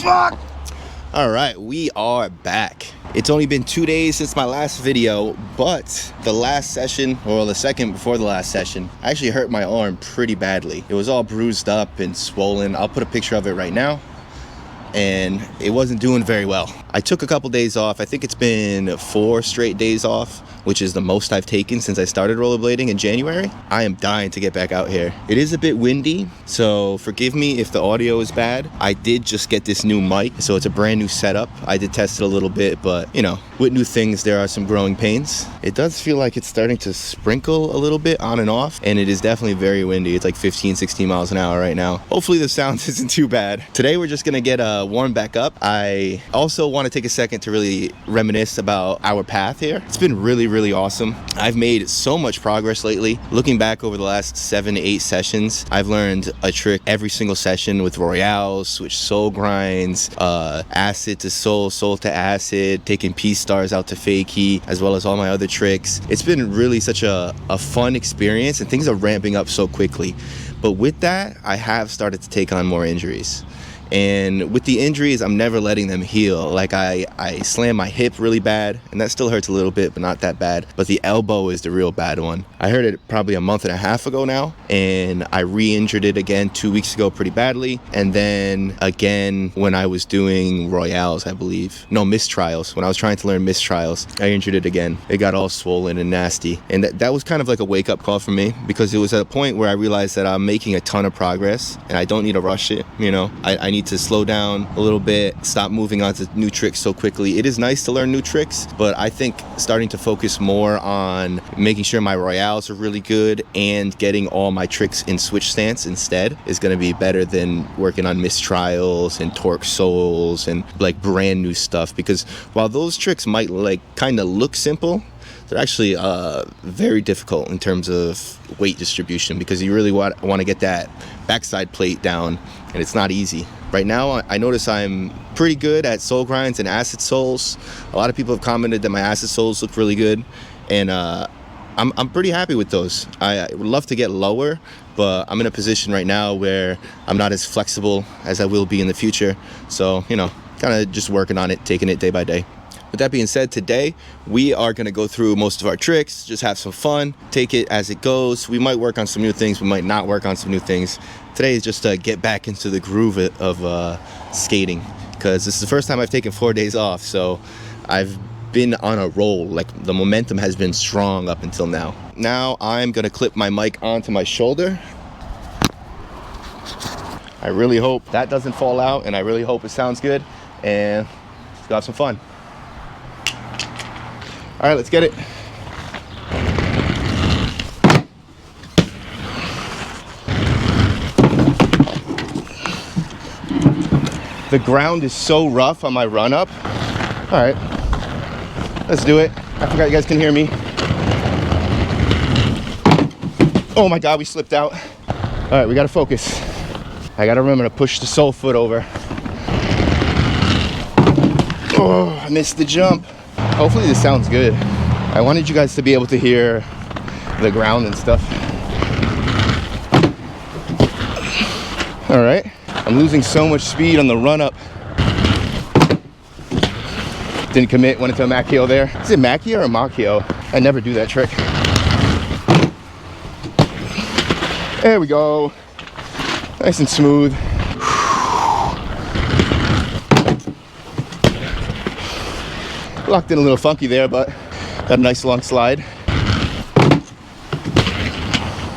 fuck? All right, we are back. It's only been 2 days since my last video, but the last session, or the second before the last session, I actually hurt my arm pretty badly. It was all bruised up and swollen. I'll put a picture of it right now. And it wasn't doing very well. I took a couple days off. I think it's been 4 straight days off, which is the most I've taken since I started rollerblading in January. I am dying to get back out here. It is a bit windy, so forgive me if the audio is bad. I did just get this new mic, so it's a brand new setup. I did test it a little bit, but you know, with new things, there are some growing pains. It does feel like it's starting to sprinkle a little bit on and off, and it is definitely very windy. It's like 15, 16 miles an hour right now. Hopefully the sound isn't too bad. Today, we're just gonna get warmed back up. I also want to take a second to really reminisce about our path here. It's been really awesome. I've made so much progress lately. Looking back over the last 7 to 8 sessions, I've learned a trick every single session with royales, switch soul grinds, acid to soul, soul to acid, taking P-stars out to fakie, as well as all my other tricks. It's been really such a fun experience, and things are ramping up so quickly. But with that, I have started to take on more injuries. And with the injuries, I'm never letting them heal. Like I slammed my hip really bad, and that still hurts a little bit, but not that bad. But the elbow is the real bad one. I hurt it probably a month and a half ago now, and I re-injured it again 2 weeks ago pretty badly. And then again, when I was doing royales, I believe. No, mistrials. When I was trying to learn mistrials, I injured it again. It got all swollen and nasty. And that was kind of like a wake-up call for me, because it was at a point where I realized that I'm making a ton of progress, and I don't need to rush it, you know? I need to slow down a little bit, stop moving on to new tricks so quickly. It is nice to learn new tricks, but I think starting to focus more on making sure my royales are really good and getting all my tricks in switch stance instead is going to be better than working on mistrials and torque souls and like brand new stuff. Because while those tricks might like kind of look simple, they're actually very difficult in terms of weight distribution, because you really want to get that backside plate down, and it's not easy. Right now, I notice I'm pretty good at soul grinds and acid souls. A lot of people have commented that my acid souls look really good, and I'm pretty happy with those. I would love to get lower, but I'm in a position right now where I'm not as flexible as I will be in the future. So, you know, kind of just working on it, taking it day by day. With that being said, today we are going to go through most of our tricks, just have some fun, take it as it goes. We might work on some new things, we might not work on some new things. Today is just to get back into the groove of skating, because this is the first time I've taken 4 days off, so I've been on a roll. Like, the momentum has been strong up until now. Now I'm going to clip my mic onto my shoulder. I really hope that doesn't fall out, and I really hope it sounds good, and let's go have some fun. All right, let's get it. The ground is so rough on my run up. All right, let's do it. I forgot you guys can hear me. Oh my God, we slipped out. All right, we gotta focus. I gotta remember to push the sole foot over. Oh, I missed the jump. Hopefully this sounds good. I wanted you guys to be able to hear the ground and stuff. All right, I'm losing so much speed on the run up. Didn't commit, went into a Macchio there. Is it Macchio or Macchio? I never do that trick. There we go. Nice and smooth. Locked in a little funky there, but got a nice long slide.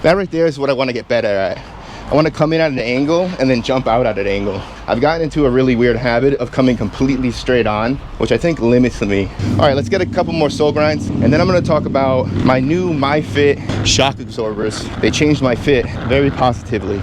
That right there is what I want to get better at. I want to come in at an angle and then jump out at an angle. I've gotten into a really weird habit of coming completely straight on, which I think limits me. All right, let's get a couple more soul grinds, and then I'm going to talk about my new MyFit shock absorbers. They changed my fit very positively.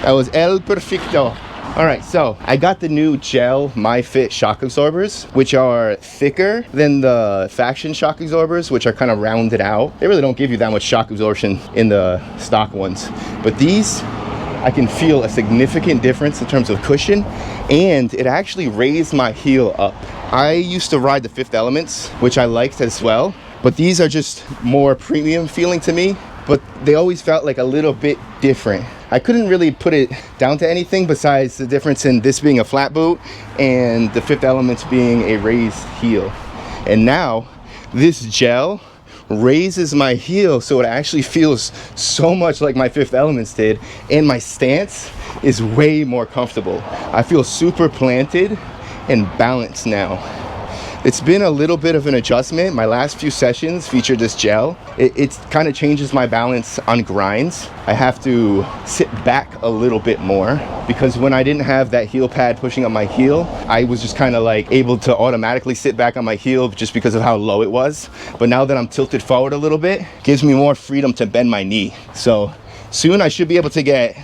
That was El Perfecto. All right, so I got the new gel MyFit shock absorbers, which are thicker than the Faction shock absorbers, which are kind of rounded out. They really don't give you that much shock absorption in the stock ones. But these, I can feel a significant difference in terms of cushion, and it actually raised my heel up. I used to ride the Fifth Elements, which I liked as well, but these are just more premium feeling to me. but they always felt like a little bit different. I couldn't really put it down to anything besides the difference in this being a flat boot and the Fifth Elements being a raised heel. And now this gel raises my heel so it actually feels so much like my Fifth Elements did, and my stance is way more comfortable. I feel super planted and balanced now. It's been a little bit of an adjustment. My last few sessions featured this gel. It kind of changes my balance on grinds. I have to sit back a little bit more because when I didn't have that heel pad pushing up my heel, I was just kind of like able to automatically sit back on my heel just because of how low it was. But now that I'm tilted forward a little bit, it gives me more freedom to bend my knee. So soon I should be able to get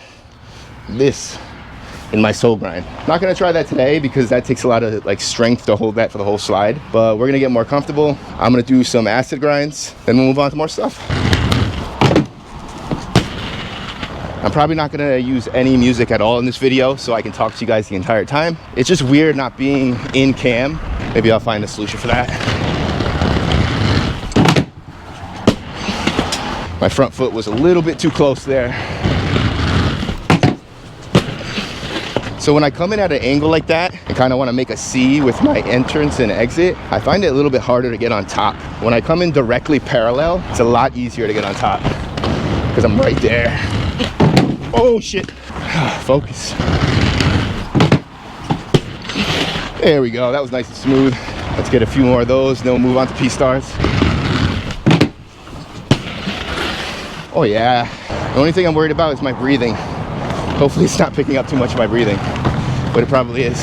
this in my sole grind. Not gonna try that today because that takes a lot of like strength to hold that for the whole slide, but we're gonna get more comfortable. I'm gonna do some acid grinds, then we'll move on to more stuff. I'm probably not gonna use any music at all in this video so I can talk to you guys the entire time. It's just weird not being in cam. Maybe I'll find a solution for that. My front foot was a little bit too close there. So when I come in at an angle like that, I kind of want to make a C with my entrance and exit. I find it a little bit harder to get on top. When I come in directly parallel, it's a lot easier to get on top because I'm right there. Oh shit. Focus. There we go. That was nice and smooth. Let's get a few more of those, then we'll move on to P-stars. Oh yeah. The only thing I'm worried about is my breathing. Hopefully it's not picking up too much of my breathing, but it probably is.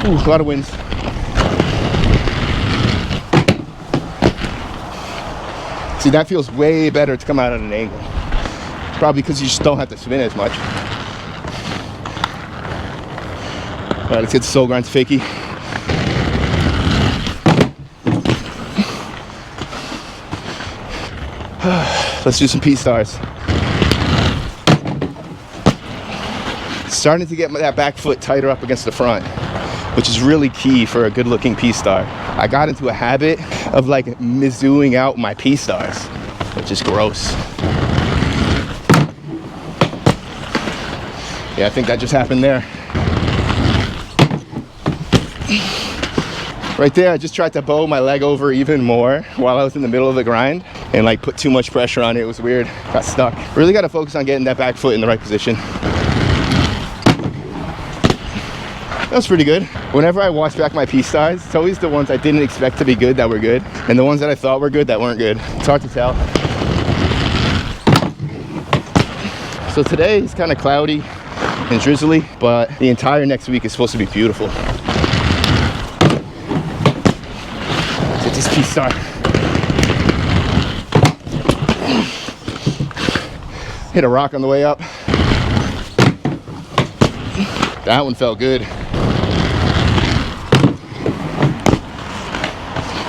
Ooh, a lot of winds. See, that feels way better to come out at an angle. Probably because you just don't have to spin as much. All right, let's get the sole grinds fakie. Let's do some P-stars. Starting to get that back foot tighter up against the front, which is really key for a good looking P-star. I got into a habit of like mizzooing out my P-stars, which is gross. Yeah, I think that just happened there. Right there, I just tried to bow my leg over even more while I was in the middle of the grind and like put too much pressure on it. It was weird. Got stuck. Really got to focus on getting that back foot in the right position. That was pretty good. Whenever I watch back my P-stars, it's always the ones I didn't expect to be good that were good, and the ones that I thought were good that weren't good. It's hard to tell. So today is kind of cloudy and drizzly, but the entire next week is supposed to be beautiful. Get this P-star. Hit a rock on the way up. That one felt good.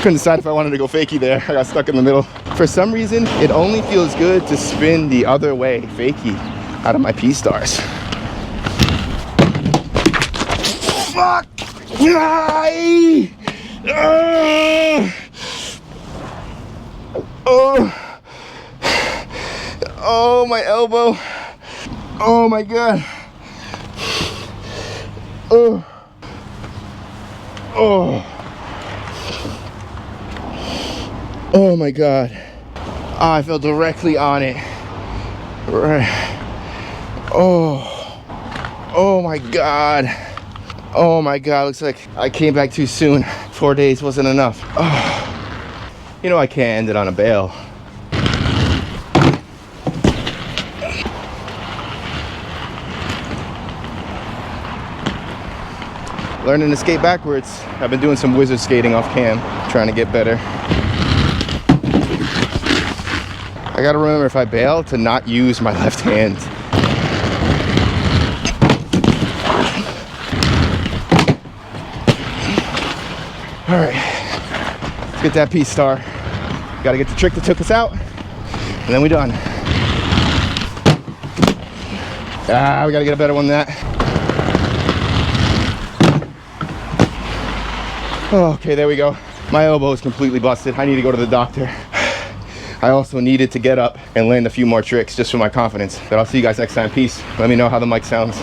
Couldn't decide if I wanted to go fakie there. I got stuck in the middle. For some reason, it only feels good to spin the other way, fakie, out of my P-stars. Fuck! Oh, my elbow. Oh my God. Oh. Oh my God. Oh, I fell directly on it. Right. Oh my God. Oh my God. Looks like I came back too soon. 4 days wasn't enough. Oh. You know I can't end it on a bail. Learning to skate backwards. I've been doing some wizard skating off cam, trying to get better. I gotta remember if I bail to not use my left hand. All right, let's get that P-star. Gotta get the trick that took us out, and then we're done. Ah, we gotta get a better one than that. Okay, there we go. My elbow is completely busted. I need to go to the doctor. I also needed to get up and land a few more tricks just for my confidence. But I'll see you guys next time. Peace. Let me know how the mic sounds.